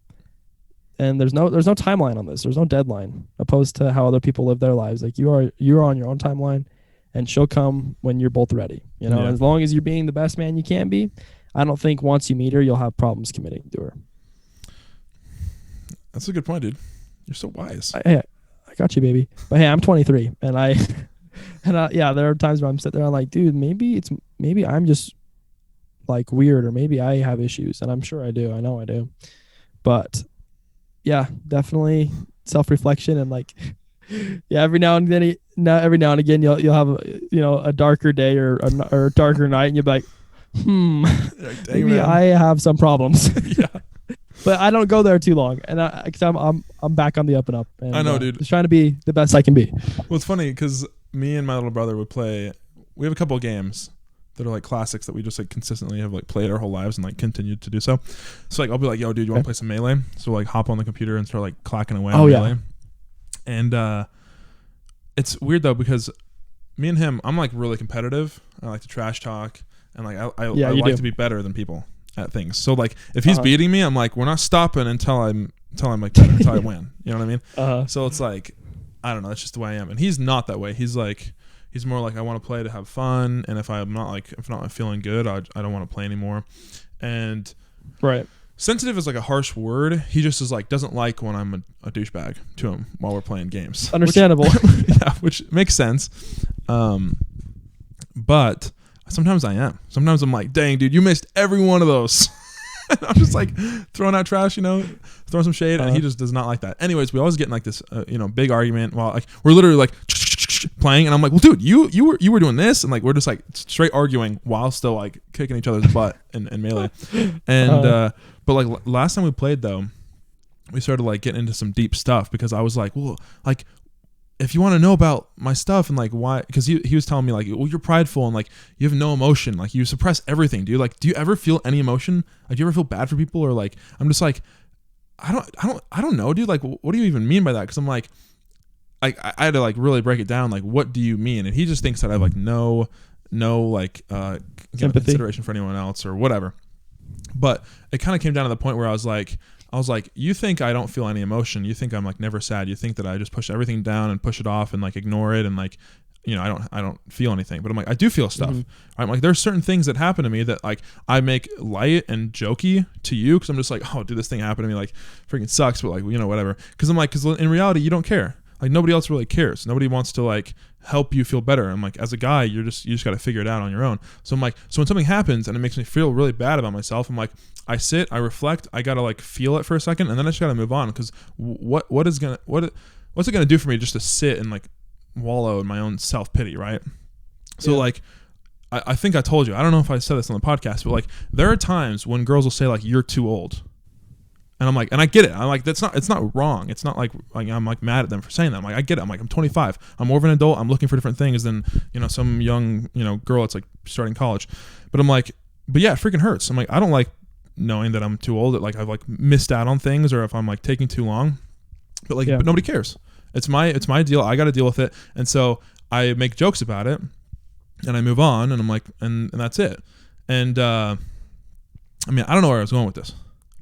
[SPEAKER 1] And there's no timeline on this. There's no deadline, opposed to how other people live their lives. Like, you're on your own timeline, and she'll come when you're both ready. You know, as long as you're being the best man you can be. I don't think once you meet her, you'll have problems committing to her.
[SPEAKER 2] That's a good point, dude. You're so wise.
[SPEAKER 1] I got you, baby. But hey, I'm 23, and there are times where I'm sitting there, I'm like, dude, maybe I'm just like weird, or maybe I have issues, and I'm sure I do. I know I do. But yeah, definitely self-reflection, and like, yeah, every now and again, you'll have a darker day or a darker night, and you'll be like, maybe I have some problems.
[SPEAKER 2] Yeah.
[SPEAKER 1] But I don't go there too long, and because I'm back on the up and up. And,
[SPEAKER 2] I know, dude.
[SPEAKER 1] Just trying to be the best I can be.
[SPEAKER 2] Well, it's funny because me and my little brother would play. We have a couple of games that are like classics that we just like consistently have like played our whole lives and like continued to do so. So like, I'll be like, yo, dude, you want to play some Melee? So like, hop on the computer and start like clacking away on Melee. And it's weird though, because me and him, I'm like really competitive. I like to trash talk, and like I like to be better than people at things. So like, if he's beating me, I'm like, we're not stopping until I'm like better, until I win. You know what I mean? So it's like, I don't know. That's just the way I am. And he's not that way. He's more like, I want to play to have fun, and if I'm not feeling good, I don't want to play anymore. And
[SPEAKER 1] right.
[SPEAKER 2] Sensitive is like a harsh word. He just is like, doesn't like when I'm a douchebag to him while we're playing games.
[SPEAKER 1] Understandable.
[SPEAKER 2] Which makes sense. But sometimes I am. Sometimes I'm like, dang, dude, you missed every one of those. I'm just like throwing out trash, throwing some shade, and he just does not like that. Anyways, we always get in like this, big argument while like we're literally like playing, and I'm like, well, dude, you were doing this, and like we're just like straight arguing while still like kicking each other's butt in Melee. And but like last time we played though, we started like getting into some deep stuff, because I was like, well, like, if you want to know about my stuff and like why, because he was telling me like, well, you're prideful and like you have no emotion, like you suppress everything. Do you ever feel any emotion? Like, do you ever feel bad for people? Or like, I'm just like, I don't know, dude. Like, what do you even mean by that? Because I'm like I had to like really break it down. Like, what do you mean? And he just thinks that I have like no like consideration for anyone else or whatever. But it kind of came down to the point where I was like, you think I don't feel any emotion. You think I'm like never sad. You think that I just push everything down and push it off and like ignore it and like, I don't feel anything. But I'm like, I do feel stuff. Mm-hmm. I'm like, there's certain things that happen to me that like I make light and jokey to you, because I'm just like, oh, dude, this thing happened to me, like freaking sucks, but like, whatever. Because I'm like, because in reality, you don't care. Like, nobody else really cares. Nobody wants to like help you feel better. I'm like, as a guy, you just got to figure it out on your own. So I'm like, so when something happens and it makes me feel really bad about myself, I'm like, I sit, I reflect, I gotta like feel it for a second, and then I just gotta move on. Because what's it gonna do for me just to sit and like wallow in my own self-pity, right? So like, I think I told you, I don't know if I said this on the podcast, but like there are times when girls will say like, you're too old. And I'm like, and I get it. I'm like, it's not wrong. It's not like I'm like mad at them for saying that. I'm like, I get it. I'm like, I'm 25. I'm more of an adult. I'm looking for different things than, some young, girl that's like starting college. But I'm like, but yeah, it freaking hurts. I'm like, I don't like knowing that I'm too old, that like I've like missed out on things, or if I'm like taking too long. But like, but nobody cares. It's my deal. I got to deal with it. And so I make jokes about it. And I move on, and I'm like, and that's it. And I don't know where I was going with this,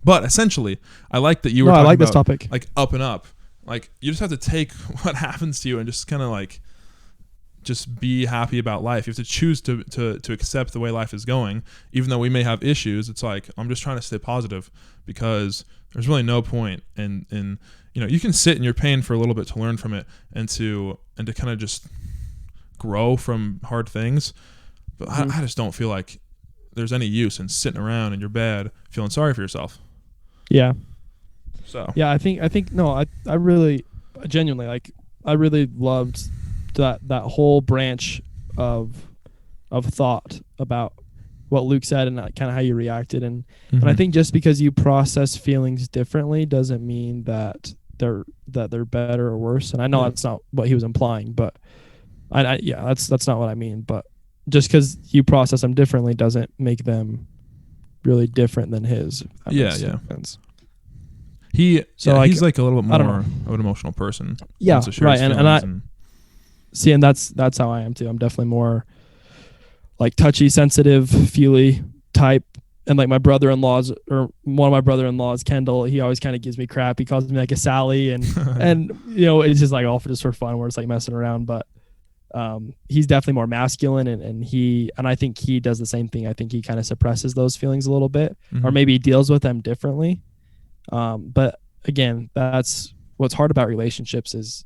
[SPEAKER 2] but essentially, I like that you were talking
[SPEAKER 1] I like
[SPEAKER 2] about
[SPEAKER 1] this topic.
[SPEAKER 2] like up and up. Like you just have to take what happens to you and just kind of like just be happy about life. You have to choose to accept the way life is going, even though we may have issues. It's like I'm just trying to stay positive, because there's really no point in you can sit in your pain for a little bit to learn from it and to kind of just grow from hard things. But I just don't feel like there's any use in sitting around in your bed feeling sorry for yourself.
[SPEAKER 1] Yeah.
[SPEAKER 2] So
[SPEAKER 1] yeah, I think no, I really genuinely like, I really loved that whole branch of thought about what Luke said and kind of how you reacted, and I think just because you process feelings differently doesn't mean that they're better or worse. And I know that's not what he was implying, but that's not what I mean. But just because you process them differently doesn't make them really different than his.
[SPEAKER 2] Yeah.
[SPEAKER 1] Sense.
[SPEAKER 2] He's like a little bit more of an emotional person.
[SPEAKER 1] Yeah, right. And that's how I am too. I'm definitely more like touchy, sensitive, feely type. And like my brother-in-law's, or one of my brother-in-laws, Kendall, he always kind of gives me crap. He calls me like a Sally, and it's just like all just for fun, where it's like messing around. But he's definitely more masculine, and I think he does the same thing. I think he kind of suppresses those feelings a little bit, or maybe he deals with them differently. But again, that's what's hard about relationships is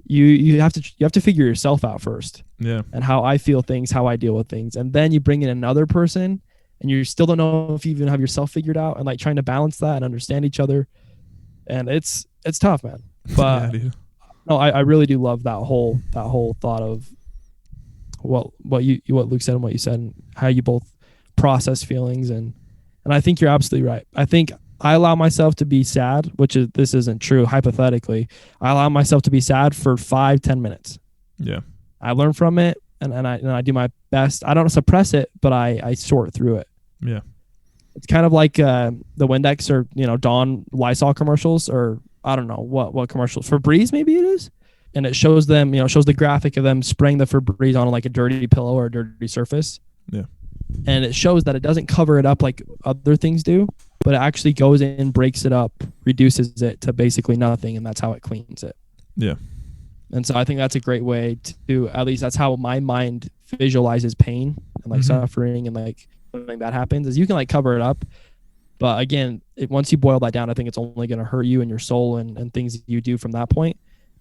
[SPEAKER 1] you have to figure yourself out first.
[SPEAKER 2] Yeah.
[SPEAKER 1] And how I feel things, how I deal with things, and then you bring in another person, and you still don't know if you even have yourself figured out, and like trying to balance that and understand each other, and it's tough, man. But no, I really do love that whole thought of what Luke said and what you said, and how you both process feelings, and I think you're absolutely right. I think I allow myself to be sad, this isn't true hypothetically. I allow myself to be sad for 5-10 minutes.
[SPEAKER 2] Yeah. I
[SPEAKER 1] learn from it, and I do my best. I don't suppress it, but I sort through it.
[SPEAKER 2] Yeah.
[SPEAKER 1] It's kind of like the Windex or Dawn Lysol commercials, or I don't know what commercials. Febreze maybe it is. And it shows them, shows the graphic of them spraying the Febreze on like a dirty pillow or a dirty surface.
[SPEAKER 2] Yeah.
[SPEAKER 1] And it shows that it doesn't cover it up like other things do, but it actually goes in, breaks it up, reduces it to basically nothing, and that's how it cleans it.
[SPEAKER 2] Yeah.
[SPEAKER 1] And so I think that's a great way to, at least that's how my mind visualizes pain and like suffering, and like something that happens is you can like cover it up. But again, once you boil that down, I think it's only going to hurt you and your soul and things that you do from that point.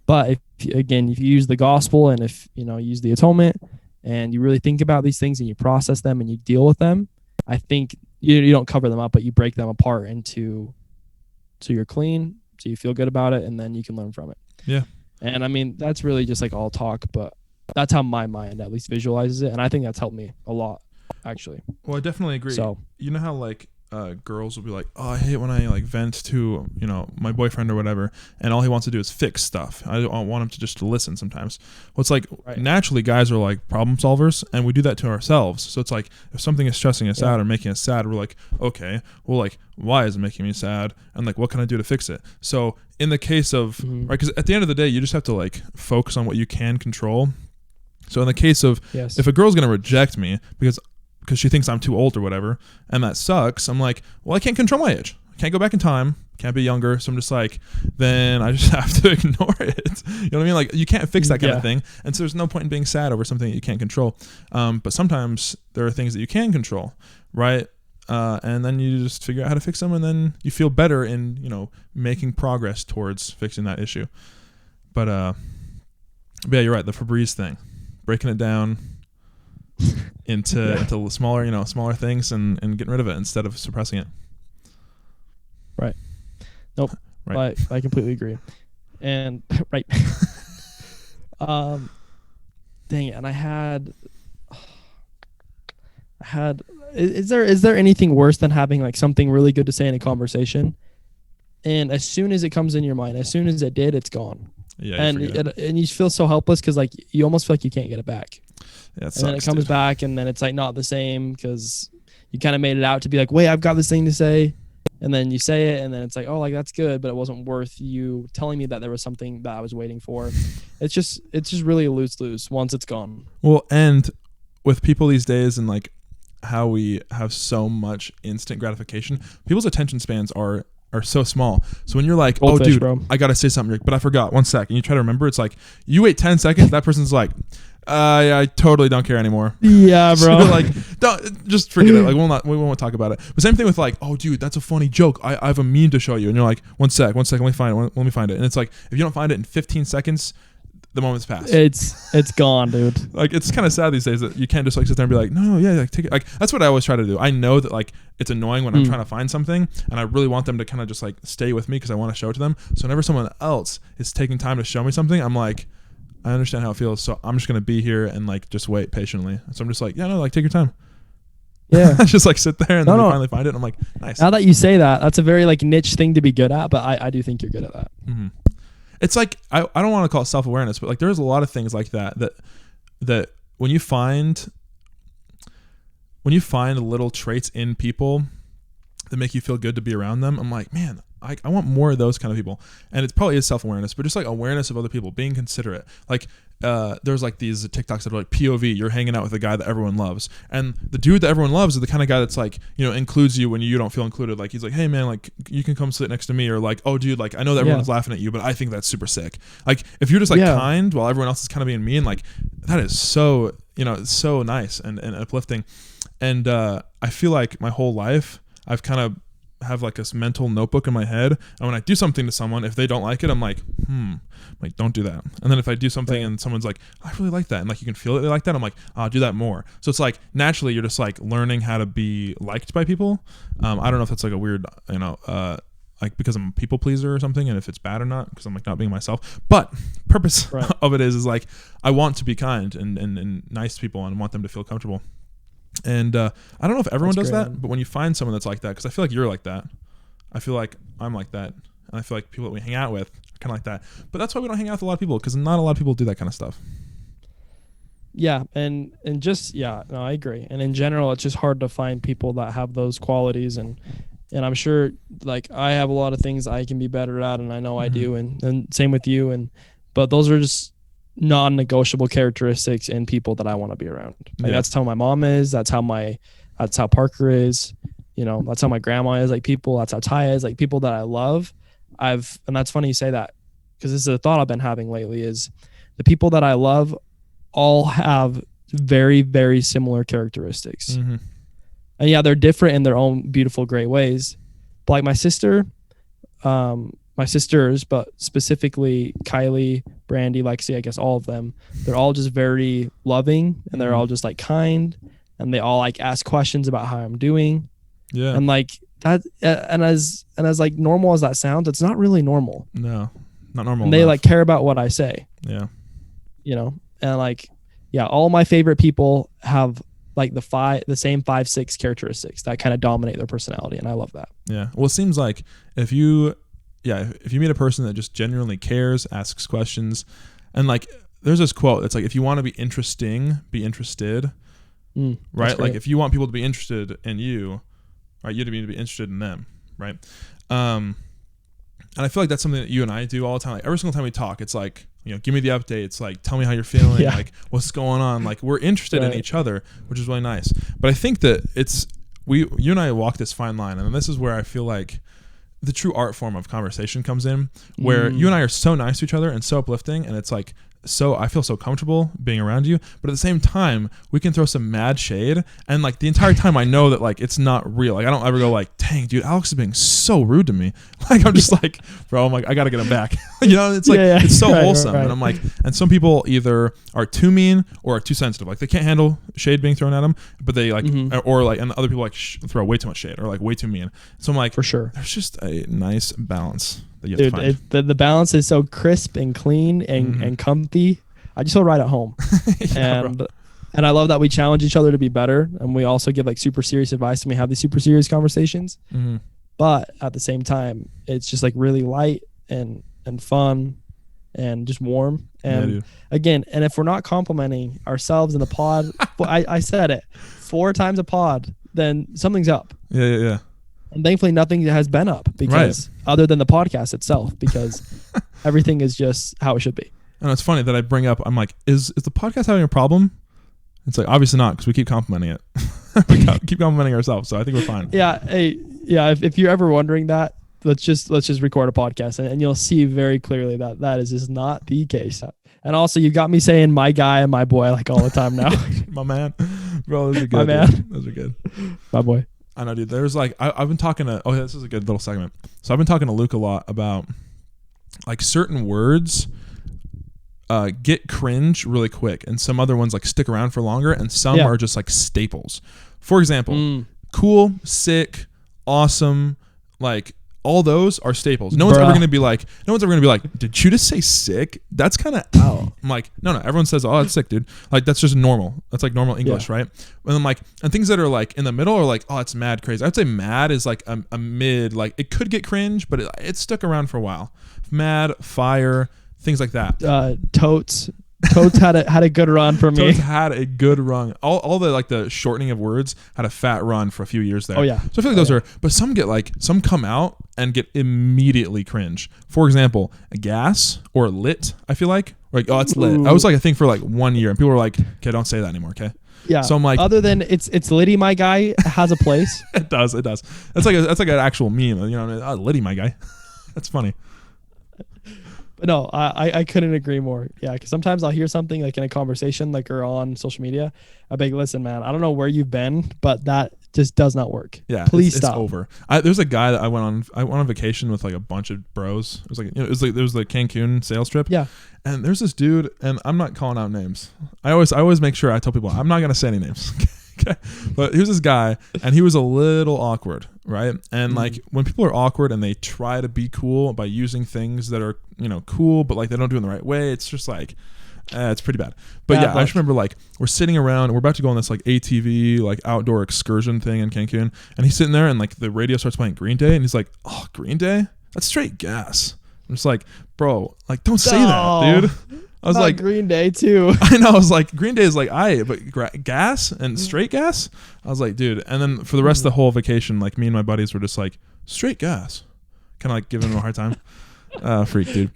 [SPEAKER 1] But if you use the gospel, and if use the atonement, and you really think about these things and you process them and you deal with them, I think you don't cover them up, but you break them apart so you're clean, so you feel good about it, and then you can learn from it.
[SPEAKER 2] Yeah.
[SPEAKER 1] And I mean, that's really just like all talk, but that's how my mind at least visualizes it. And I think that's helped me a lot, actually.
[SPEAKER 2] Well, I definitely agree.
[SPEAKER 1] So,
[SPEAKER 2] you know how like girls will be like, oh, I hate when I like vent to, my boyfriend or whatever, and all he wants to do is fix stuff. I don't want him to just listen sometimes. Well, it's like naturally guys are like problem solvers, and we do that to ourselves. So it's like if something is stressing us out or making us sad, we're like, okay, well, like, why is it making me sad? And like, what can I do to fix it? So in the case of, right, because at the end of the day, you just have to like focus on what you can control. So in the case of, if a girl's going to reject me because she thinks I'm too old or whatever, and that sucks, I'm like, well, I can't control my age. I can't go back in time. Can't be younger. So I'm just like, then I just have to ignore it. You know what I mean? Like, you can't fix that kind of thing. And so there's no point in being sad over something that you can't control. But sometimes there are things that you can control, right? And then you just figure out how to fix them, and then you feel better in, making progress towards fixing that issue. But yeah, you're right. The Febreze thing, breaking it down into smaller things and getting rid of it instead of suppressing it.
[SPEAKER 1] Right. Nope. Right. I completely agree. And right. Dang it. And I had I had. Is there anything worse than having like something really good to say in a conversation, and as soon as it comes in your mind, as soon as it did, it's gone.
[SPEAKER 2] Yeah,
[SPEAKER 1] And you feel so helpless because like you almost feel like you can't get it back.
[SPEAKER 2] Yeah, it sucks,
[SPEAKER 1] and then it comes back, and then it's like not the same because you kind of made it out to be like, wait, I've got this thing to say, and then you say it, and then it's like, oh, like that's good, but it wasn't worth you telling me that there was something that I was waiting for. It's just really a lose once it's gone.
[SPEAKER 2] Well, and with people these days and like how we have so much instant gratification, people's attention spans are so small. So when you're like,
[SPEAKER 1] Goldfish,
[SPEAKER 2] oh dude,
[SPEAKER 1] bro.
[SPEAKER 2] I gotta say something, but I forgot, 1 second, you try to remember, it's like you wait 10 seconds, that person's like, yeah, I totally don't care anymore.
[SPEAKER 1] Yeah, bro.
[SPEAKER 2] So like, don't, just forget it. Like we won't talk about it. But same thing with like, oh dude, that's a funny joke. I have a meme to show you, and you're like, 1 sec, let me find it. And it's like, if you don't find it in 15 seconds, the moment's passed.
[SPEAKER 1] It's gone, dude.
[SPEAKER 2] Like, it's kind of sad these days that you can't just like sit there and be like, no, yeah, like take it. Like, that's what I always try to do. I know that like it's annoying when I'm trying to find something, and I really want them to kind of just like stay with me because I want to show it to them. So whenever someone else is taking time to show me something, I'm like, I understand how it feels, so I'm just gonna be here and like just wait patiently. So I'm just like, yeah, no, like take your time.
[SPEAKER 1] Yeah.
[SPEAKER 2] Just like sit there and then you finally find it. And I'm like, nice.
[SPEAKER 1] Now that you say that, that's a very like niche thing to be good at, but I do think you're good at that.
[SPEAKER 2] Mm-hmm. It's like I don't want to call it self-awareness, but like there's a lot of things like that when you find little traits in people that make you feel good to be around them, I'm like, man, I want more of those kind of people. And it probably is self-awareness, but just like awareness of other people, being considerate. Like there's like these TikToks that are like POV, you're hanging out with the guy that everyone loves. And the dude that everyone loves is the kind of guy that's like, you know, includes you when you don't feel included. Like he's like, hey man, like you can come sit next to me, or like, oh dude, like I know that everyone's laughing at you, but I think that's super sick. Like if you're just like kind while everyone else is kind of being mean, like that is so, you know, it's so nice and uplifting. And I feel like my whole life I've kind of have like this mental notebook in my head, and when I do something to someone, if they don't like it, I'm like, like don't do that. And then if I do something and someone's like, I really like that, and like you can feel it, they like that, I'm like, I'll do that more. So it's like naturally you're just like learning how to be liked by people. I don't know if that's like a weird, you know, like because I'm a people pleaser or something, and if it's bad or not, because I'm like not being myself. But purpose of it is like I want to be kind and nice to people and want them to feel comfortable. And I don't know if everyone does that, but when you find someone that's like that, because I feel like you're like that, I feel like I'm like that, and I feel like people that we hang out with are kind of like that. But that's why we don't hang out with a lot of people, because not a lot of people do that kind of stuff.
[SPEAKER 1] Yeah, and just no, I agree. And in general, it's just hard to find people that have those qualities, and I'm sure like I have a lot of things I can be better at, and I know I do, and same with you. But those are just non-negotiable characteristics in people that I want to be around. Like that's how my mom is. That's how Parker is. You know, that's how my grandma is. Like people. That's how Ty is. Like people that I love. And that's funny you say that, because this is a thought I've been having lately. Is the people that I love all have very, very similar characteristics. And yeah, they're different in their own beautiful, great ways. But like my sisters, but specifically Kylie, Brandy, Lexi, I guess all of them, they're all just very loving, and they're all just like kind, and they all like ask questions about how I'm doing. Yeah. And like that, and as like normal as that sounds, it's not really normal.
[SPEAKER 2] No, not normal.
[SPEAKER 1] And they like care about what I say. Yeah. You know, and like, yeah, all my favorite people have like the same 5-6 characteristics that kind of dominate their personality, and I love that.
[SPEAKER 2] Yeah. Well, it seems like if you meet a person that just genuinely cares, asks questions, and like there's this quote that's like, if you want to be interesting, be interested. Right? Like if you want people to be interested in you, right, you need to be interested in them, right? And I feel like that's something that you and I do all the time. Like every single time we talk, it's like, you know, give me the update. It's like, tell me how you're feeling, like what's going on. Like we're interested in each other, which is really nice. But I think that you and I walk this fine line, and this is where I feel like the true art form of conversation comes in, where you and I are so nice to each other and so uplifting, and it's like, so I feel so comfortable being around you, but at the same time we can throw some mad shade, and like the entire time I know that like it's not real. Like I don't ever go like, dang dude, Alex is being so rude to me. Like I'm just like, bro, I'm like, I gotta get him back. You know, it's like it's so wholesome. And I'm like, and some people either are too mean or are too sensitive. Like they can't handle shade being thrown at them, but they like or like, and other people like throw way too much shade or like way too mean. So I'm like, for sure, there's just a nice balance. Dude,
[SPEAKER 1] the balance is so crisp and clean and comfy. I just feel right at home. And And I love that we challenge each other to be better, and we also give like super serious advice, and we have these super serious conversations.
[SPEAKER 2] Mm-hmm.
[SPEAKER 1] But at the same time, it's just like really light and fun and just warm. And again, and if we're not complimenting ourselves in the pod, I said it 4 times a pod, then something's up.
[SPEAKER 2] Yeah.
[SPEAKER 1] And thankfully nothing has been up because other than the podcast itself, because everything is just how it should be.
[SPEAKER 2] And it's funny that I bring up, I'm like, is the podcast having a problem? It's like, obviously not, because we keep complimenting it. We keep complimenting ourselves, so I think we're fine.
[SPEAKER 1] Yeah. If you're ever wondering that, let's just record a podcast, and you'll see very clearly that is just not the case. And also, you got me saying my guy and my boy like all the time now.
[SPEAKER 2] My man. Bro, those are good.
[SPEAKER 1] My man.
[SPEAKER 2] Dude. Those are good.
[SPEAKER 1] My boy.
[SPEAKER 2] I know, dude. There's like, I've been talking to, this is a good little segment. So I've been talking to Luke a lot about like certain words get cringe really quick, and some other ones like stick around for longer, and some are just like staples. For example, cool, sick, awesome, like all those are staples. No one's ever gonna be like, did you just say sick? That's kind of out. I'm like, no, everyone says, oh, that's sick, dude. Like that's just normal. That's like normal English, right? And I'm like, and things that are like in the middle are like, oh, it's mad crazy. I'd say mad is like a mid, like it could get cringe, but it stuck around for a while. Mad, fire, things like that.
[SPEAKER 1] Totes had a good run for me.
[SPEAKER 2] Totes had a good run. All the like the shortening of words had a fat run for a few years there.
[SPEAKER 1] Oh yeah.
[SPEAKER 2] So I feel like those are, but some get like, some come out and get immediately cringe. For example, gas or lit. I feel like oh, it's lit. I was like, I think for like 1 year, and people were like, okay, don't say that anymore, okay?
[SPEAKER 1] Yeah.
[SPEAKER 2] So I'm like,
[SPEAKER 1] other than it's Liddy, my guy, has a place.
[SPEAKER 2] It does. That's like an actual meme. You know, oh, Liddy, my guy. That's funny.
[SPEAKER 1] No, I couldn't agree more. Yeah, because sometimes I'll hear something like in a conversation, like or on social media. I'll be like, listen, man, I don't know where you've been, but that just does not work.
[SPEAKER 2] Yeah,
[SPEAKER 1] please
[SPEAKER 2] it's
[SPEAKER 1] stop.
[SPEAKER 2] Over. There's a guy that I went on vacation with like a bunch of bros. It was like, there was the Cancun sales trip.
[SPEAKER 1] Yeah.
[SPEAKER 2] And there's this dude, and I'm not calling out names. I always make sure I tell people I'm not gonna say any names. Okay. But here's this guy, and he was a little awkward, right? And like when people are awkward and they try to be cool by using things that are, cool, but like they don't do it in the right way, it's just like, it's pretty bad. But I just remember like we're sitting around and we're about to go on this like ATV, like outdoor excursion thing in Cancun, and he's sitting there and like the radio starts playing Green Day, and he's like, oh, Green Day? That's straight gas. I'm just like, bro, like don't say that, dude. I was like,
[SPEAKER 1] Green Day too.
[SPEAKER 2] I know. I was like, Green Day is like, but gas and straight gas. I was like, dude. And then for the rest of the whole vacation, like me and my buddies were just like, straight gas, kind of like giving him a hard time. Freak, dude.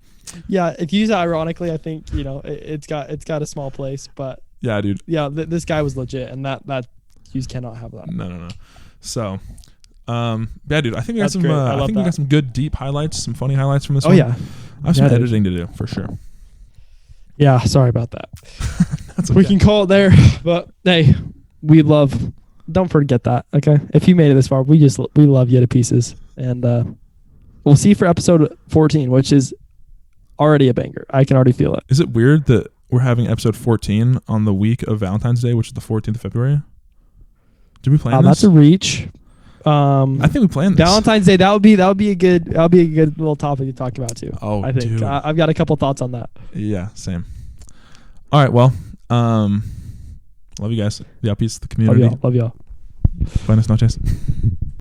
[SPEAKER 1] Yeah, if you use it ironically, I think it's got a small place, but
[SPEAKER 2] yeah, dude.
[SPEAKER 1] Yeah, this guy was legit, and that you cannot have that.
[SPEAKER 2] No. So, yeah, dude. I think we got some.
[SPEAKER 1] I
[SPEAKER 2] think we got some good deep highlights, some funny highlights from this.
[SPEAKER 1] Oh
[SPEAKER 2] one.
[SPEAKER 1] yeah,
[SPEAKER 2] I have some editing to do for sure.
[SPEAKER 1] Yeah, sorry about that.
[SPEAKER 2] That's okay.
[SPEAKER 1] We can call it there, but hey, don't forget that, okay? If you made it this far, we love you to pieces, and we'll see you for episode 14, which is already a banger. I can already feel it.
[SPEAKER 2] Is it weird that we're having episode 14 on the week of Valentine's Day, which is the 14th of February? Did we plan this?
[SPEAKER 1] That's a reach.
[SPEAKER 2] I think we planned this.
[SPEAKER 1] Valentine's Day. That would be a good little topic to talk about too.
[SPEAKER 2] Oh,
[SPEAKER 1] I think
[SPEAKER 2] dude.
[SPEAKER 1] I've got a couple thoughts on that.
[SPEAKER 2] Yeah, same. All right, well, love you guys, the Uppies, the community.
[SPEAKER 1] Love y'all.
[SPEAKER 2] Buenas noches.